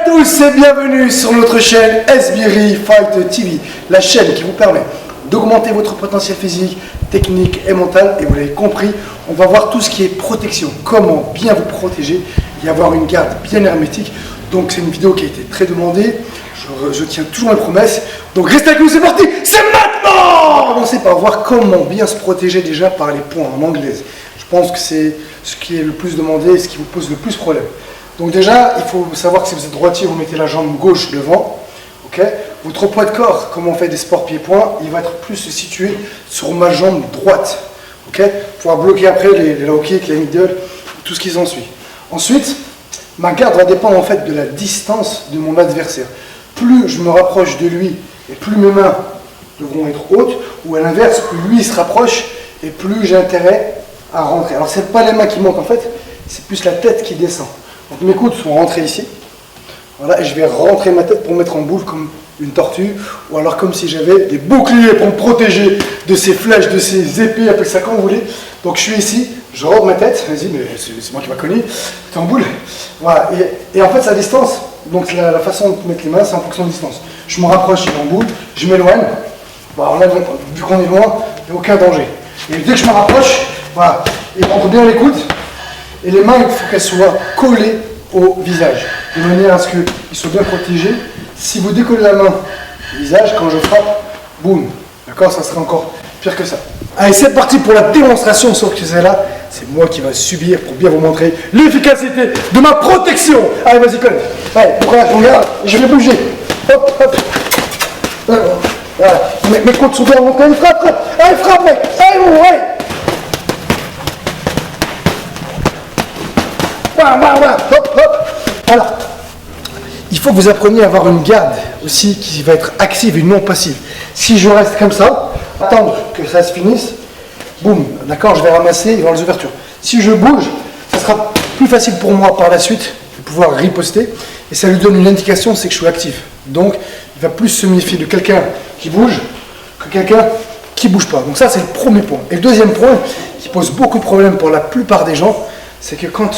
tous et bienvenue sur notre chaîne SBRI Fight TV, la chaîne qui vous permet d'augmenter votre potentiel physique, technique et mental. Et vous l'avez compris, on va voir tout ce qui est protection, comment bien vous protéger et avoir une garde bien hermétique. Donc c'est une vidéo qui a été très demandée, je tiens toujours mes promesses. Donc restez avec nous, c'est parti, c'est maintenant. On va commencer par voir comment bien se protéger déjà par les points en anglaise. Je pense que c'est ce qui est le plus demandé et ce qui vous pose le plus de problème. Donc déjà, il faut savoir que si vous êtes droitier, vous mettez la jambe gauche devant. Okay. Votre poids de corps, comme on fait des sports pieds-poings, il va être plus situé sur ma jambe droite. Okay. Pour pouvoir bloquer après les low kicks, les middle, tout ce qui s'ensuit. Ensuite, ma garde va dépendre en fait de la distance de mon adversaire. Plus je me rapproche de lui et plus mes mains devront être hautes, ou à l'inverse, plus lui se rapproche et plus j'ai intérêt à rentrer. Alors ce n'est pas les mains qui montent en fait, c'est plus la tête qui descend. Donc mes coudes sont rentrés ici. Voilà, et je vais rentrer ma tête pour mettre en boule comme une tortue, ou alors comme si j'avais des boucliers pour me protéger de ces flèches, de ces épées, appelez ça quand vous voulez. Donc je suis ici, je rentre ma tête, vas-y, mais c'est moi qui m'a connu, t'es en boule. Voilà, et en fait sa distance, donc la façon de mettre les mains, c'est en fonction de distance. Je me rapproche, il est en boule, je m'éloigne. Bon, alors là, vu qu'on est loin, il n'y a aucun danger. Et dès que je me rapproche, voilà, il rentre bien les coudes. Et les mains, il faut qu'elles soient collées au visage, de manière à ce qu'ils soient bien protégés. Si vous décollez la main au visage, quand je frappe, boum, d'accord, ça sera encore pire que ça. Allez, c'est parti pour la démonstration, sauf que celle-là, c'est moi qui va subir pour bien vous montrer l'efficacité de ma protection. Allez, vas-y, colle. Allez, courage, on regarde, je vais bouger. Hop, hop. Voilà, mes coudes sont bien remontés, allez, frappe, allez, frappe, mec, allez, allez. Hop, hop. Voilà. Il faut que vous appreniez à avoir une garde aussi qui va être active et non passive. Si je reste comme ça, attendre que ça se finisse, boum, d'accord, je vais ramasser dans les ouvertures. Si je bouge, ça sera plus facile pour moi par la suite de pouvoir riposter et ça lui donne une indication, c'est que je suis actif. Donc, il va plus se méfier de quelqu'un qui bouge que quelqu'un qui ne bouge pas. Donc ça, c'est le premier point. Et le deuxième point, qui pose beaucoup de problèmes pour la plupart des gens, c'est que quand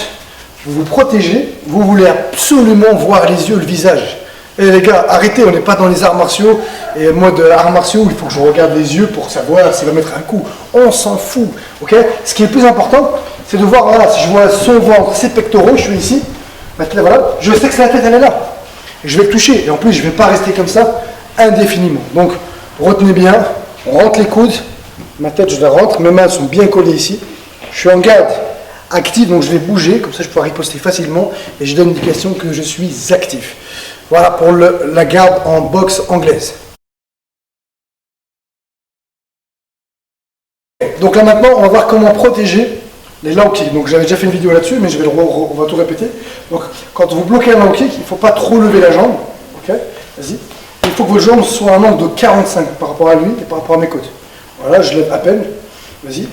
vous vous protégez, vous voulez absolument voir les yeux, le visage. Et les gars, arrêtez, on n'est pas dans les arts martiaux, et mode arts martiaux où il faut que je regarde les yeux pour savoir s'il va mettre un coup. On s'en fout, ok? Ce qui est le plus important, c'est de voir, voilà, si je vois son ventre, ses pectoraux, je suis ici, maintenant voilà, je sais que la tête, elle est là. Et je vais le toucher, et en plus, je ne vais pas rester comme ça indéfiniment. Donc, retenez bien, on rentre les coudes, ma tête, je la rentre, mes mains sont bien collées ici, je suis en garde actif, donc je vais bouger, comme ça je pourrai riposter facilement et je donne l'indication que je suis actif. Voilà pour la garde en boxe anglaise. Donc là maintenant, on va voir comment protéger les low kicks. Donc j'avais déjà fait une vidéo là-dessus, mais on va tout répéter. Donc quand vous bloquez un low kick, il ne faut pas trop lever la jambe. Ok, vas-y. Il faut que vos jambes soient à un angle de 45 par rapport à lui et par rapport à mes côtes. Voilà, je lève à peine. Vas-y.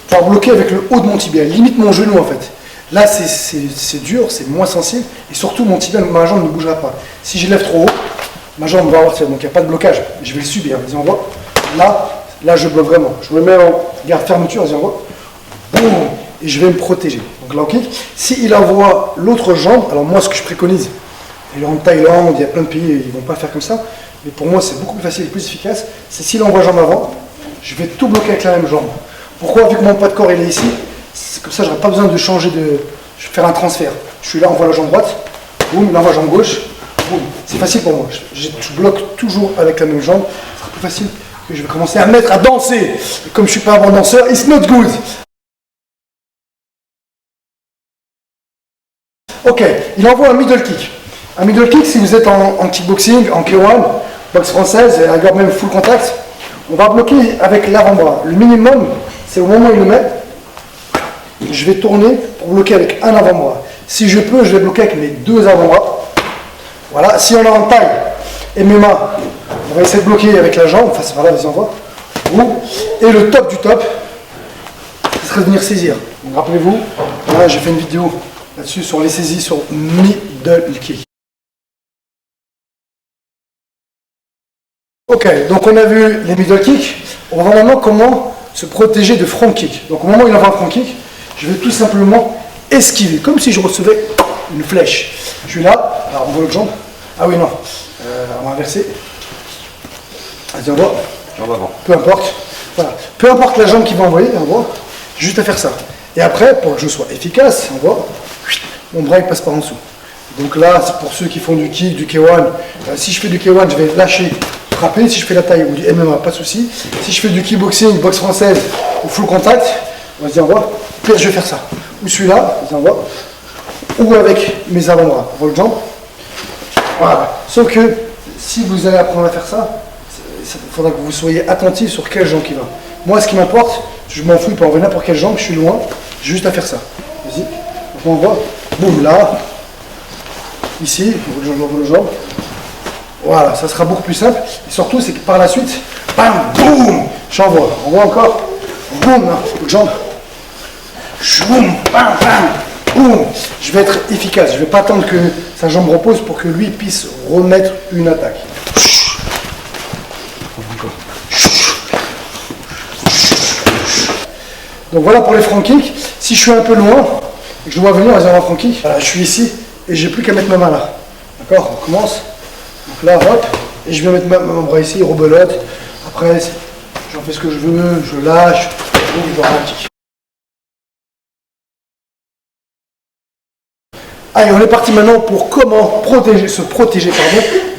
Pour bloquer avec le haut de mon tibia, limite mon genou en fait. Là c'est dur, c'est moins sensible et surtout mon tibia, ma jambe ne bougera pas. Si je lève trop haut, ma jambe va avoir, donc il n'y a pas de blocage, je vais le subir. Vas-y, on voit. Là je bloque vraiment. Je me mets en garde fermeture, vas-y, on voit. Boum, et je vais me protéger. Donc là, ok. S'il envoie l'autre jambe, alors moi ce que je préconise, et en Thaïlande, il y a plein de pays, ils ne vont pas faire comme ça, mais pour moi c'est beaucoup plus facile et plus efficace, c'est s'il envoie jambe avant, je vais tout bloquer avec la même jambe. Pourquoi? Vu que mon poids de corps il est ici, comme ça j'aurai pas besoin de changer de faire un transfert. Je suis là, on voit la jambe droite, boum, il envoie jambe gauche, boum. C'est facile pour moi. Je bloque toujours avec la même jambe. Ce sera plus facile que je vais commencer à mettre à danser. Et comme je suis pas un bon danseur, it's not good. Ok, il envoie un middle kick. Un middle kick, si vous êtes en kickboxing, en K1, boxe française, et encore même full contact, on va bloquer avec l'avant-bras. Le minimum, c'est au moment où il le met, je vais tourner pour bloquer avec un avant-bras. Si je peux, je vais bloquer avec mes deux avant-bras. Voilà, si on est en taille et mes mains, on va essayer de bloquer avec la jambe, enfin c'est par là, vas-y, on voit. Et le top du top, ce serait de venir saisir. Donc rappelez-vous, là j'ai fait une vidéo là-dessus sur les saisies sur middle kick. Ok, donc on a vu les middle kicks, on va voir maintenant comment se protéger de front kick. Donc au moment où il envoie un front kick, je vais tout simplement esquiver, comme si je recevais une flèche. Je suis là, alors on voit l'autre jambe. Ah oui, non, on va inverser. Vas-y, on voit. Peu importe. Voilà. Peu importe la jambe qui va envoyer, on voit. Juste à faire ça. Et après, pour que je sois efficace, on voit, mon bras il passe par en dessous. Donc là, c'est pour ceux qui font du kick, du K1. Si je fais du K1, je vais lâcher, frapper. Si je fais la taille ou du MMA, pas de souci. Si je fais du kickboxing, boxe française ou full contact, vas-y, on voit. Pire, je vais faire ça. Ou celui-là, vas-y, on voit. Ou avec mes avant-bras. On voit le jambe. Voilà. Sauf que si vous allez apprendre à faire ça, il faudra que vous soyez attentif sur quelle jambe qui va. Moi, ce qui m'importe, je m'en fous, il peut envoyer n'importe quelle jambe, je suis loin, j'ai juste à faire ça. Vas-y, donc on voit, boum, là, ici, le jambe. Voilà, ça sera beaucoup plus simple. Et surtout, c'est que par la suite, bam, boum, j'envoie. On voit encore, boum, le jambe. Boum, bam, bam, boum. Je vais être efficace, je ne vais pas attendre que sa jambe repose pour que lui puisse remettre une attaque. Donc voilà pour les front kicks. Si je suis un peu loin et que je dois venir, vas-y, on va front kick. Voilà, je suis ici et j'ai plus qu'à mettre ma main là. D'accord, on commence. Donc là, hop, et je viens mettre mon bras ici, rebelote. Après, j'en fais ce que je veux, je lâche, donc je dois un kick. Allez, on est parti maintenant pour comment se protéger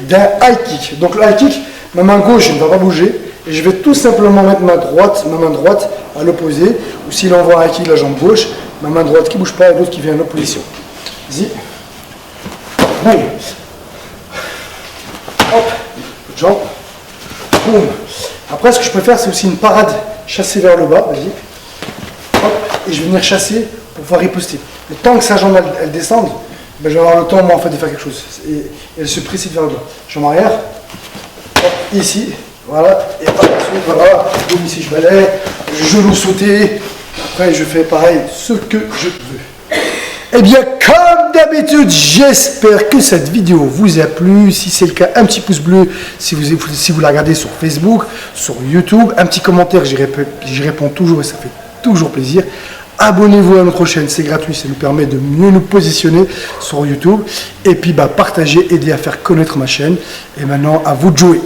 d'un high kick. Donc le high kick, ma main gauche ne va pas bouger. Et je vais tout simplement mettre ma main droite à l'opposé. Ou s'il envoie un kick, la jambe gauche, ma main droite qui ne bouge pas et l'autre qui vient en opposition. Vas-y. Boum. Hop. Jambe. Boum. Après, ce que je peux faire, c'est aussi une parade chassée vers le bas. Vas-y. Hop. Et je vais venir chasser pour pouvoir riposter. Le temps que sa jambe elle descende, ben, je vais avoir le temps moi en fait de faire quelque chose. Et elle se précipite vers le bas. Jambe arrière. Hop. Ici. Voilà, et par la suite, voilà, boum, ici je balaye, genou sauté, après je fais pareil, ce que je veux. Eh bien, comme d'habitude, j'espère que cette vidéo vous a plu. Si c'est le cas, un petit pouce bleu si vous la regardez sur Facebook, sur YouTube, un petit commentaire, j'y réponds toujours et ça fait toujours plaisir. Abonnez-vous à notre chaîne, c'est gratuit, ça nous permet de mieux nous positionner sur YouTube. Et puis, partagez, aidez à faire connaître ma chaîne. Et maintenant, à vous de jouer.